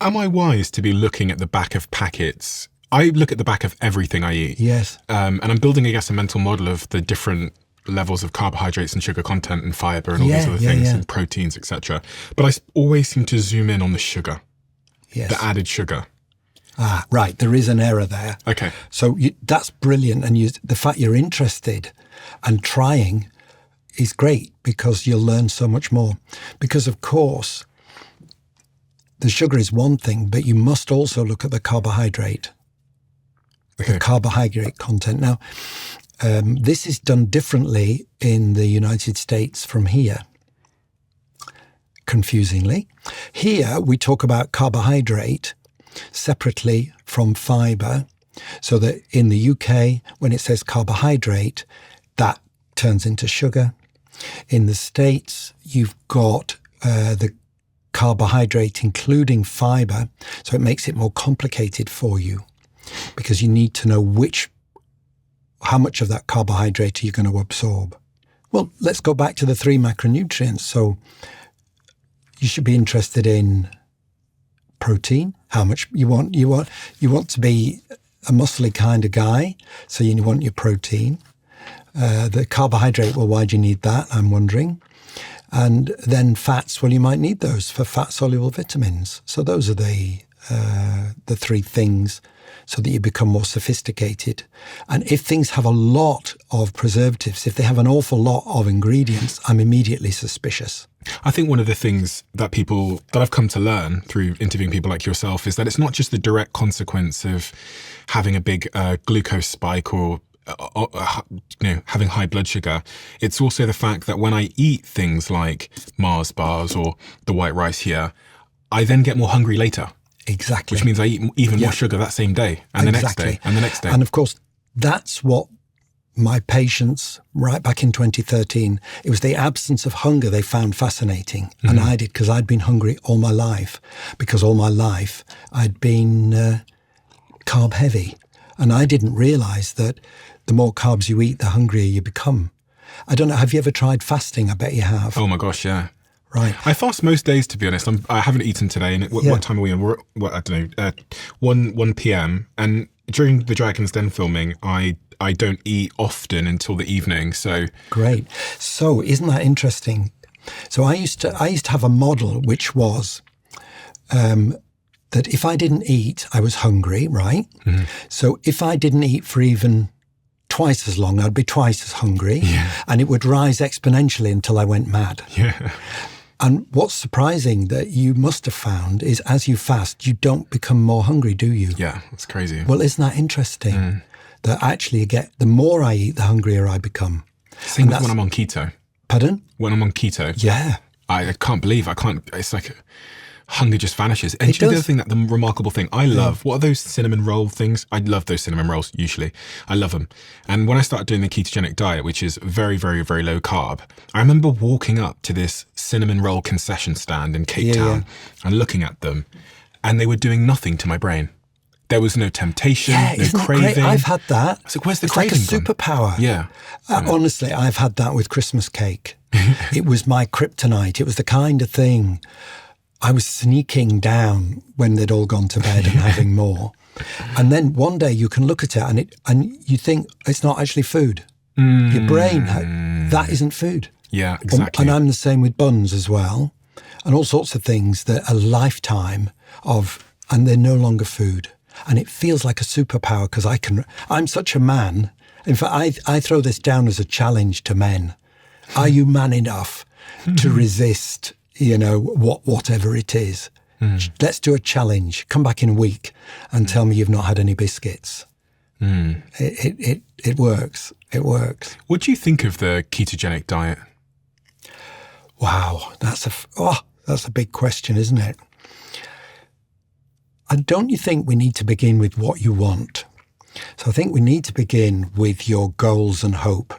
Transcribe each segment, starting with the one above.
Am I wise to be looking at the back of packets? I look at the back of everything I eat. Yes. And I'm building, I guess, a mental model of the different levels of carbohydrates and sugar content and fiber and all these other things and proteins, etc. But I always seem to zoom in on the sugar, the added sugar. Ah, right. There is an error there. Okay. So that's brilliant. And the fact you're interested and trying is great because you'll learn so much more. Because, of course, the sugar is one thing, but you must also look at the carbohydrate, the carbohydrate content. Now, this is done differently in the United States from here, confusingly. Here, we talk about carbohydrate separately from fiber, so that in the UK, when it says carbohydrate, that turns into sugar. In the States, you've got the carbohydrate including fiber, so it makes it more complicated for you because you need to know how much of that carbohydrate are you going to absorb. Well, let's go back to the 3 macronutrients. So you should be interested in protein, how much you want to be a muscly kind of guy, so you want your protein. The carbohydrate, well, why do you need that? I'm wondering. And then fats, well, you might need those for fat-soluble vitamins. So those are the 3 things so that you become more sophisticated. And if things have a lot of preservatives, if they have an awful lot of ingredients, I'm immediately suspicious. I think one of the things that I've come to learn through interviewing people like yourself is that it's not just the direct consequence of having a big glucose spike or having high blood sugar. It's also the fact that when I eat things like Mars bars or the white rice here, I then get more hungry later. Exactly. Which means I eat even more sugar that same day and the next day and the next day. And of course, that's what my patients, right back in 2013, it was the absence of hunger they found fascinating. Mm-hmm. And I did, because I'd been hungry all my life, because all my life I'd been carb heavy. And I didn't realize that the more carbs you eat, the hungrier you become. I don't know, have you ever tried fasting? I bet you have. Oh my gosh, yeah. Right. I fast most days, to be honest. I haven't eaten today. And what time are we on? We're at, I don't know, 1 p.m. And during the Dragon's Den filming, I don't eat often until the evening. So great. So isn't that interesting? So I used to have a model which was that if I didn't eat, I was hungry, right? Mm-hmm. So if I didn't eat for even twice as long, I'd be twice as hungry. Yeah. And it would rise exponentially until I went mad. Yeah. And what's surprising that you must have found is as you fast, you don't become more hungry, do you? Yeah, that's crazy. Well, isn't that interesting? Mm. That actually the more I eat, the hungrier I become. Same with when I'm on keto. Pardon? When I'm on keto. Yeah. I can't believe it's like hunger just vanishes. And the other thing, the remarkable thing I love, what are those cinnamon roll things? I love those cinnamon rolls, usually. I love them. And when I started doing the ketogenic diet, which is very, very, very low carb, I remember walking up to this cinnamon roll concession stand in Cape Town and looking at them, and they were doing nothing to my brain. There was no temptation, no craving. Great? I've had that. It's like, where's the craving? It's like a superpower. Yeah. Honestly, I've had that with Christmas cake. It was my kryptonite. It was the kind of thing I was sneaking down when they'd all gone to bed and having more. And then one day you can look at it and you think it's not actually food. Your brain, that isn't food. Yeah, exactly. And I'm the same with buns as well. And all sorts of things that a lifetime of, and they're no longer food. And it feels like a superpower because I'm such a man. In fact, I throw this down as a challenge to men. Are you man enough to resist whatever it is? Let's do a challenge. Come back in a week and tell me you've not had any biscuits. It works. It works. What do you think of the ketogenic diet? Wow, that's a big question, isn't it? And don't you think we need to begin with what you want? So I think we need to begin with your goals and hope.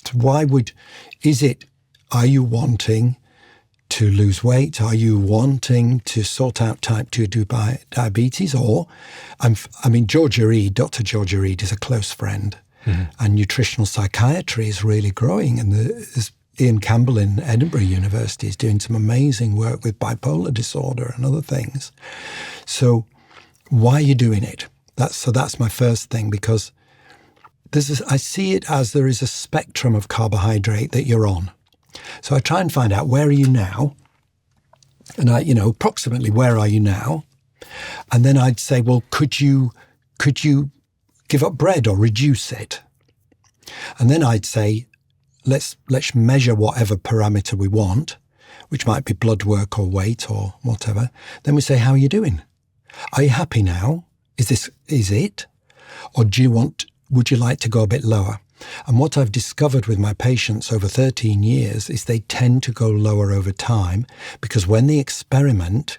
So are you wanting to lose weight? Are you wanting to sort out type 2 diabetes? Or, Dr. Georgia Reed is a close friend, and nutritional psychiatry is really growing. And there's Ian Campbell in Edinburgh University is doing some amazing work with bipolar disorder and other things. So why are you doing it? That's my first thing, because I see it as there is a spectrum of carbohydrate that you're on. So I try and find out, where are you now? And approximately where are you now? And then I'd say, well, could you give up bread or reduce it? And then I'd say, let's measure whatever parameter we want, which might be blood work or weight or whatever. Then we say, how are you doing? Are you happy now? Is it? Or would you like to go a bit lower? And what I've discovered with my patients over 13 years is they tend to go lower over time, because when they experiment,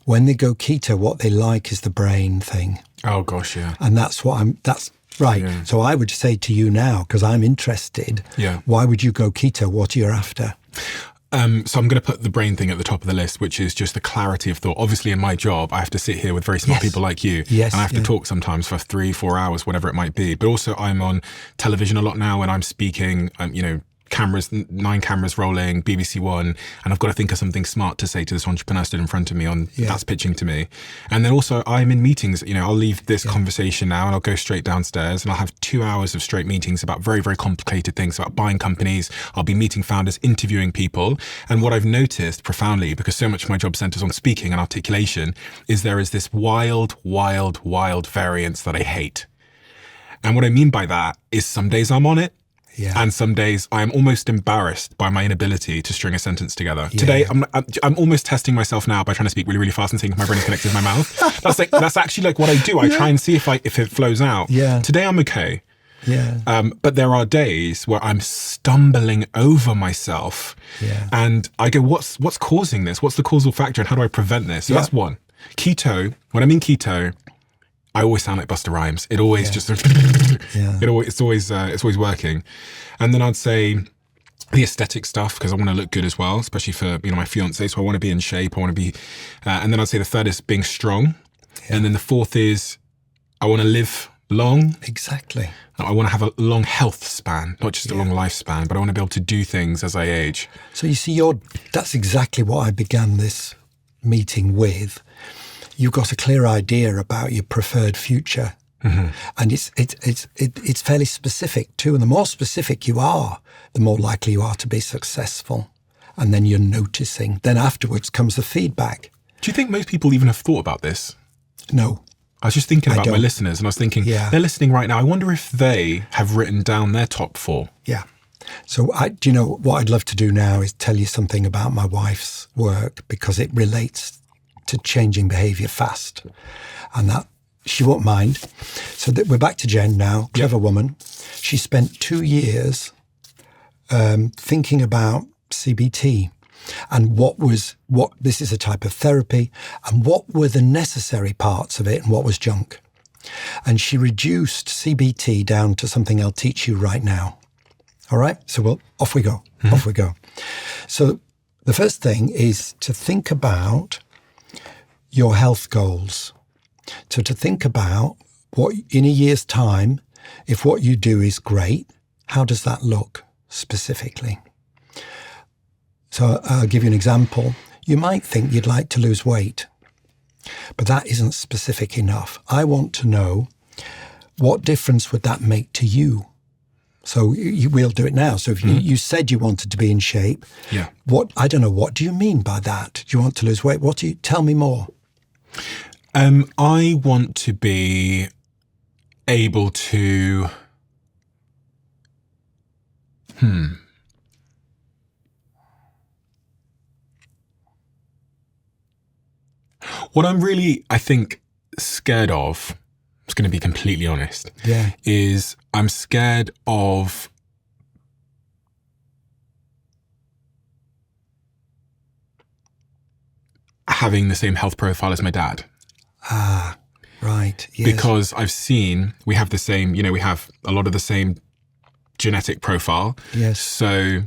when they go keto, what they like is the brain thing. Oh gosh, yeah. And that's right. Yeah. So I would say to you now, because I'm interested, why would you go keto? What are you after? So I'm going to put the brain thing at the top of the list, which is just the clarity of thought. Obviously, in my job, I have to sit here with very smart people like you, and I have to talk sometimes for 3-4 hours, whatever it might be. But also, I'm on television a lot now, and I'm speaking. Cameras, 9 cameras rolling, BBC One, and I've got to think of something smart to say to this entrepreneur stood in front of me that's pitching to me. And then also I'm in meetings, I'll leave this conversation now and I'll go straight downstairs and I'll have 2 hours of straight meetings about very, very complicated things, about buying companies. I'll be meeting founders, interviewing people. And what I've noticed profoundly, because so much of my job centers on speaking and articulation, is there is this wild, wild, wild variance that I hate. And what I mean by that is some days I'm on it, and some days I am almost embarrassed by my inability to string a sentence together. Today, I'm almost testing myself now by trying to speak really, really fast and seeing if my brain is connected to my mouth. That's actually like what I do. I try and see if it flows out. Today I'm okay. But there are days where I'm stumbling over myself, and I go, "What's causing this? What's the causal factor, and how do I prevent this?" So that's one. Keto. When I'm in keto, I always sound like Busta Rhymes. It always just, it's always working. And then I'd say the aesthetic stuff, because I want to look good as well, especially for, my fiance. So I want to be in shape. I want to be, and then I'd say the third is being strong. And then the fourth is I want to live long. Exactly. I want to have a long health span, not just a long lifespan, but I want to be able to do things as I age. So you see, that's exactly what I began this meeting with. You've got a clear idea about your preferred future, and it's fairly specific too. And the more specific you are, the more likely you are to be successful. And then you're noticing. Then afterwards comes the feedback. Do you think most people even have thought about this? No. I was just thinking about my listeners, and I was thinking, they're listening right now. I wonder if they have written down their top 4. Yeah. So what I'd love to do now is tell you something about my wife's work, because it relates to changing behavior fast, and that she won't mind. So that we're back to Jen now, clever woman. She spent 2 years thinking about CBT and what this is a type of therapy, and what were the necessary parts of it and what was junk. And she reduced CBT down to something I'll teach you right now. All right? So off we go. Off we go. So the first thing is to think about your health goals. So to think about what in a year's time, if what you do is great, how does that look specifically? So I'll give you an example. You might think you'd like to lose weight, but that isn't specific enough. I want to know, what difference would that make to you? So we'll do it now. So if you said you wanted to be in shape, I don't know, what do you mean by that? Do you want to lose weight? Tell me more. I want to be able to, what I'm really, I think, scared of, I'm just going to be completely honest, is I'm scared of having the same health profile as my dad. Ah, right. Yes. Because I've seen, we have the same, we have a lot of the same genetic profile. Yes. So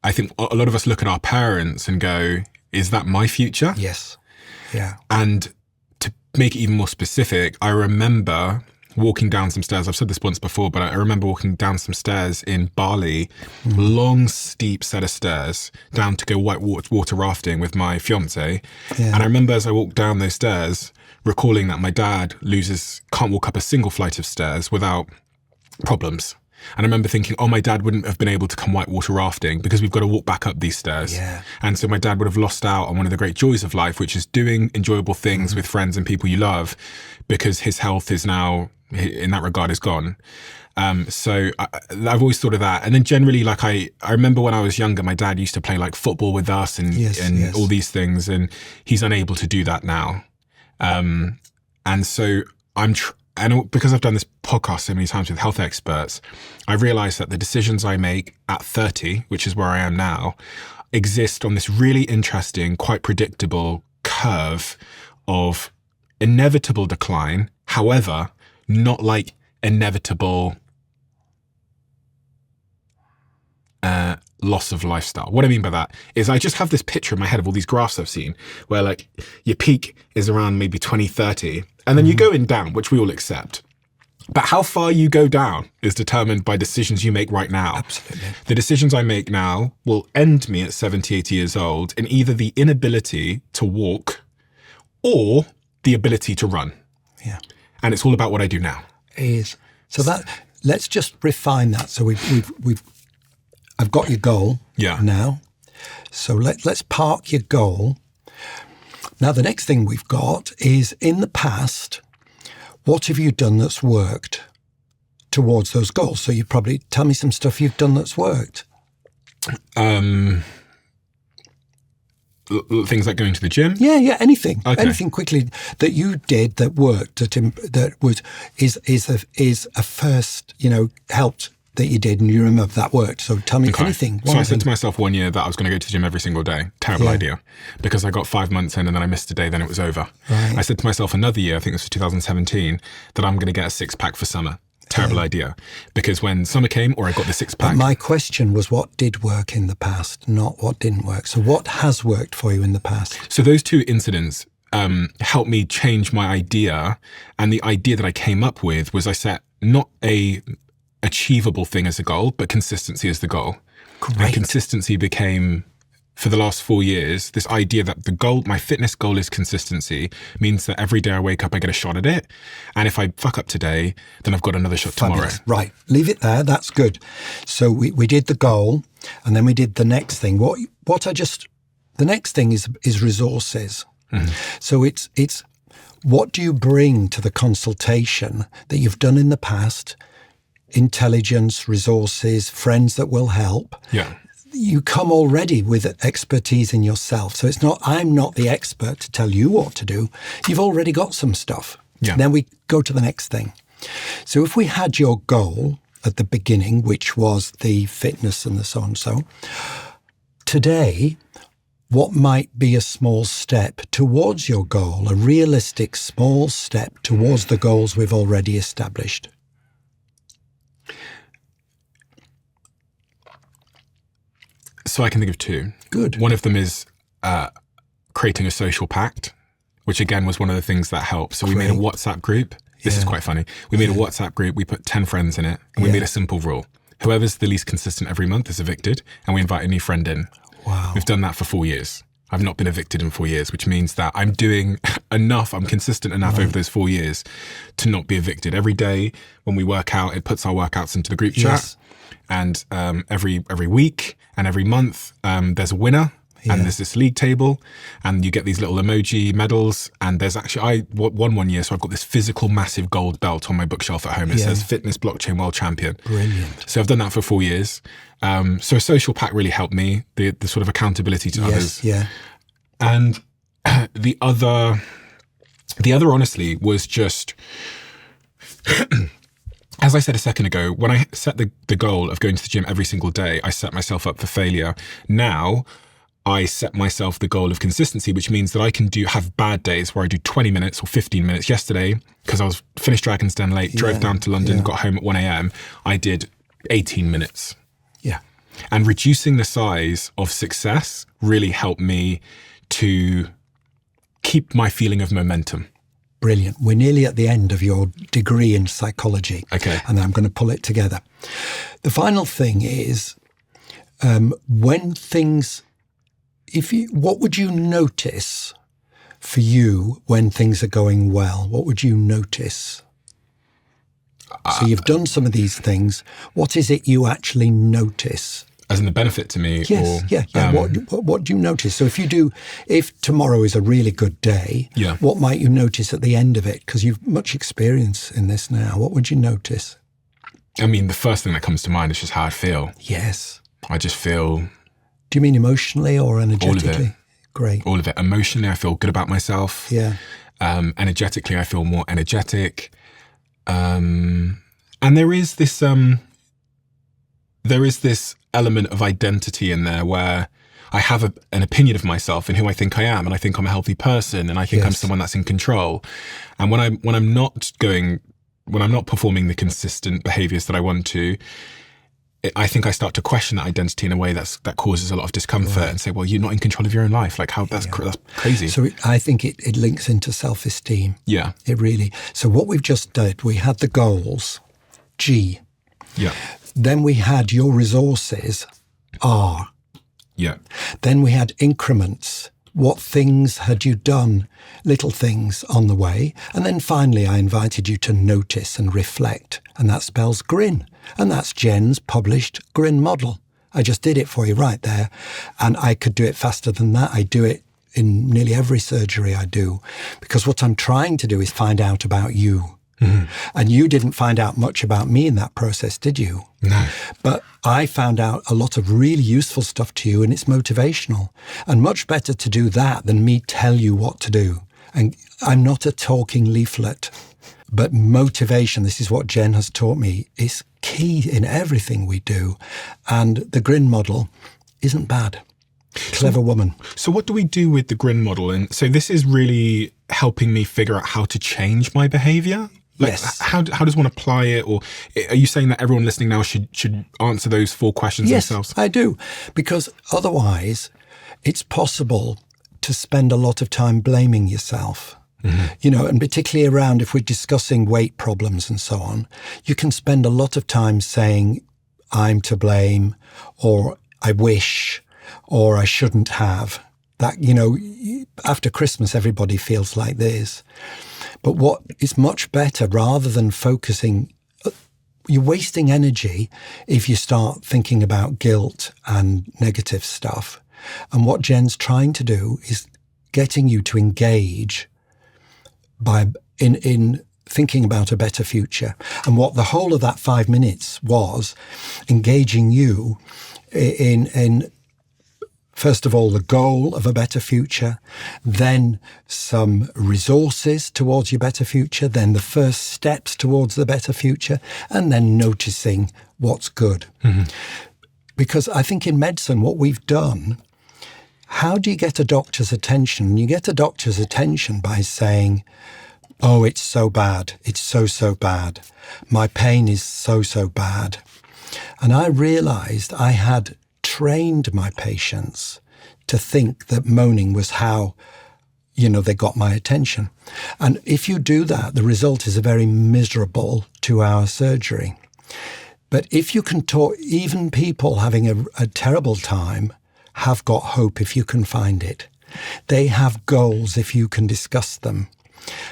I think a lot of us look at our parents and go, is that my future? Yes. Yeah. And to make it even more specific, I remember walking down some stairs. I've said this once before, but I remember walking down some stairs in Bali, long, steep set of stairs down to go white water rafting with my fiance. Yeah. And I remember as I walked down those stairs, recalling that my dad can't walk up a single flight of stairs without problems. And I remember thinking, my dad wouldn't have been able to come whitewater rafting because we've got to walk back up these stairs. Yeah. And so my dad would have lost out on one of the great joys of life, which is doing enjoyable things with friends and people you love, because his health is now, in that regard, is gone. So I've always thought of that. And then generally, like I remember when I was younger, my dad used to play like football with us and all these things, and he's unable to do that now. And so and because I've done this podcast so many times with health experts, I realized that the decisions I make at 30, which is where I am now, exist on this really interesting, quite predictable curve of inevitable decline. However, not like inevitable loss of lifestyle. What I mean by that is I just have this picture in my head of all these graphs I've seen where like your peak is around maybe 2030 and then you're going down, which we all accept. But how far you go down is determined by decisions you make right now. Absolutely. The decisions I make now will end me at 70, 80 years old in either the inability to walk or the ability to run. Yeah. And it's all about what I do now. It is. So let's just refine that. So I've got your goal now. So let's park your goal. Now, the next thing we've got is, in the past, what have you done that's worked towards those goals? So you probably tell me some stuff you've done that's worked. Things like going to the gym? Yeah, anything. Okay. Anything quickly that you did that worked, is a first, helped that you did and you remember that worked. So tell me anything. So I said to myself one year that I was going to go to the gym every single day. Terrible idea. Because I got 5 months in and then I missed a day, then it was over. Right. I said to myself another year, I think this was 2017, that I'm going to get a 6-pack for summer. Terrible idea. Because when summer came, or I got the 6-pack. But my question was what did work in the past, not what didn't work. So what has worked for you in the past? So those two incidents helped me change my idea. And the idea that I came up with was I set not a achievable thing as a goal, but consistency as the goal. Great. And consistency became, for the last 4 years, this idea that the goal, my fitness goal is consistency, means that every day I wake up, I get a shot at it. And if I fuck up today, then I've got another shot tomorrow. Right. Leave it there. That's good. So we did the goal and then we did the next thing. The next thing is resources. Mm-hmm. So it's what do you bring to the consultation that you've done in the past? Intelligence, resources, friends that will help. Yeah. You come already with expertise in yourself. So I'm not the expert to tell you what to do. You've already got some stuff. Yeah. Then we go to the next thing. So if we had your goal at the beginning, which was the fitness and the so and so, today, what might be a small step towards your goal, a realistic small step towards the goals we've already established? So I can think of two. Good. One of them is creating a social pact, which again was one of the things that helped. So we made a WhatsApp group. This is quite funny. We made a WhatsApp group. We put 10 friends in it, and we made a simple rule. Whoever's the least consistent every month is evicted, and we invite a new friend in. Wow. We've done that for 4 years. I've not been evicted in 4 years, which means that I'm doing enough, I'm consistent enough over those 4 years to not be evicted. Every day when we work out, it puts our workouts into the group chat. Yes. And every week and every month, there's a winner. And there's this league table, and you get these little emoji medals. And there's actually, I won 1 year, so I've got this physical massive gold belt on my bookshelf at home. It says Fitness Blockchain World Champion. Brilliant. So I've done that for 4 years. So a social pack really helped me, the sort of accountability to others. Yeah. And the other honestly was just, as I said a second ago, when I set the goal of going to the gym every single day, I set myself up for failure. Now, I set myself the goal of consistency, which means that I can have bad days where I do 20 minutes or 15 minutes. Yesterday, because I was finished Dragon's Den late, drove down to London, got home at 1 a.m., I did 18 minutes. Yeah. And reducing the size of success really helped me to keep my feeling of momentum. Brilliant. We're nearly at the end of your degree in psychology. Okay. And I'm going to pull it together. The final thing is, when things, what would you notice for you when things are going well? What would you notice? So you've done some of these things. What is it you actually notice? As in the benefit to me? Yes, yeah. What do you notice? So if tomorrow is a really good day, what might you notice at the end of it? Because you've much experience in this now. What would you notice? I mean, the first thing that comes to mind is just how I feel. Yes. I just feel... Do you mean emotionally or energetically? All of it. Great. All of it. Emotionally, I feel good about myself. Yeah. Energetically, I feel more energetic. And there is this element of identity in there where I have an opinion of myself and who I think I am, and I think I'm a healthy person, and I think I'm someone that's in control. And when I'm not performing the consistent behaviors that I want to, I think I start to question that identity in a way that causes a lot of discomfort, and say, well, you're not in control of your own life. Like, how that's crazy. So I think it links into self-esteem. Yeah. It really. So what we've just did, we had the goals, G. Yeah. Then we had your resources, R. Yeah. Then we had increments. What things had you done, little things on the way? And then finally, I invited you to notice and reflect. And that spells Grin. And that's Jen's published Grin model. I just did it for you right there. And I could do it faster than that. I do it in nearly every surgery I do. Because what I'm trying to do is find out about you. Mm-hmm. And you didn't find out much about me in that process, did you? No. But I found out a lot of really useful stuff to you, and it's motivational. And much better to do that than me tell you what to do. And I'm not a talking leaflet, but motivation, this is what Jen has taught me, is key in everything we do. And the Grin model isn't bad. Clever woman. So what do we do with the Grin model? And so this is really helping me figure out how to change my behavior? Like, yes. How does one apply it? Or are you saying that everyone listening now should answer those 4 questions themselves? Yes, I do. Because otherwise, it's possible to spend a lot of time blaming yourself. Mm-hmm. And particularly around if we're discussing weight problems and so on, you can spend a lot of time saying, I'm to blame, or I wish, or I shouldn't have. That, after Christmas, everybody feels like this. But what is much better, rather than focusing, you're wasting energy if you start thinking about guilt and negative stuff. And what Jen's trying to do is getting you to engage in thinking about a better future. And what the whole of that 5 minutes was, engaging you in first of all, the goal of a better future, then some resources towards your better future, then the first steps towards the better future, and then noticing what's good. Mm-hmm. Because I think in medicine, what we've done, how do you get a doctor's attention? You get a doctor's attention by saying, oh, it's so bad. It's so bad. My pain is so bad. And I realized I had trained my patients to think that moaning was how, they got my attention. And if you do that, the result is a very miserable 2-hour surgery. But if you can talk, even people having a terrible time have got hope if you can find it. They have goals if you can discuss them.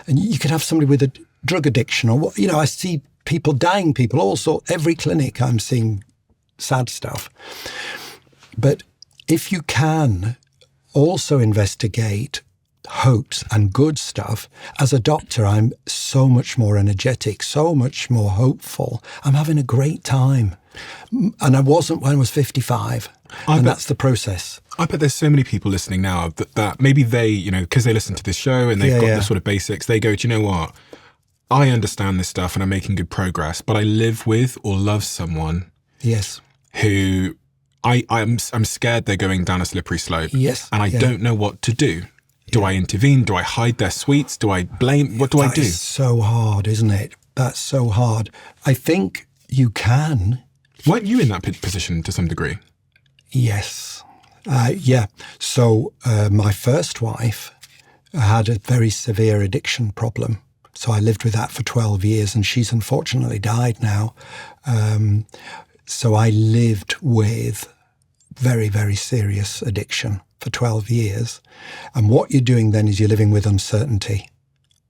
And you could have somebody with a drug addiction or, I see people, dying people, also every clinic I'm seeing sad stuff. But if you can also investigate hopes and good stuff, as a doctor, I'm so much more energetic, so much more hopeful. I'm having a great time. And I wasn't when I was 55. That's the process. I bet there's so many people listening now that maybe they, because they listen to this show and they've got the sort of basics, they go, do you know what? I understand this stuff and I'm making good progress, but I live with or love someone who I'm scared they're going down a slippery slope. Yes. And I don't know what to do. Do I intervene? Do I hide their sweets? Do I blame? What do I do? That is so hard, isn't it? That's so hard. I think you can. Weren't you in that position to some degree? Yes. So my first wife, I had a very severe addiction problem. So I lived with that for 12 years, and she's unfortunately died now. So I lived with very, very serious addiction for 12 years. And what you're doing then is you're living with uncertainty,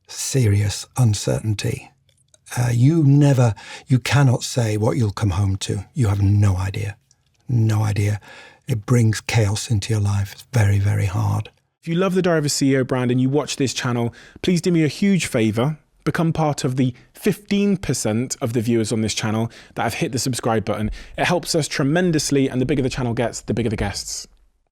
serious uncertainty. You cannot say what you'll come home to. You have no idea. No idea. It brings chaos into your life. It's very, very hard. If you love the Diary of a CEO brand and you watch this channel, please do me a huge favor. Become part of the 15% of the viewers on this channel that have hit the subscribe button. It helps us tremendously, and the bigger the channel gets, the bigger the guests.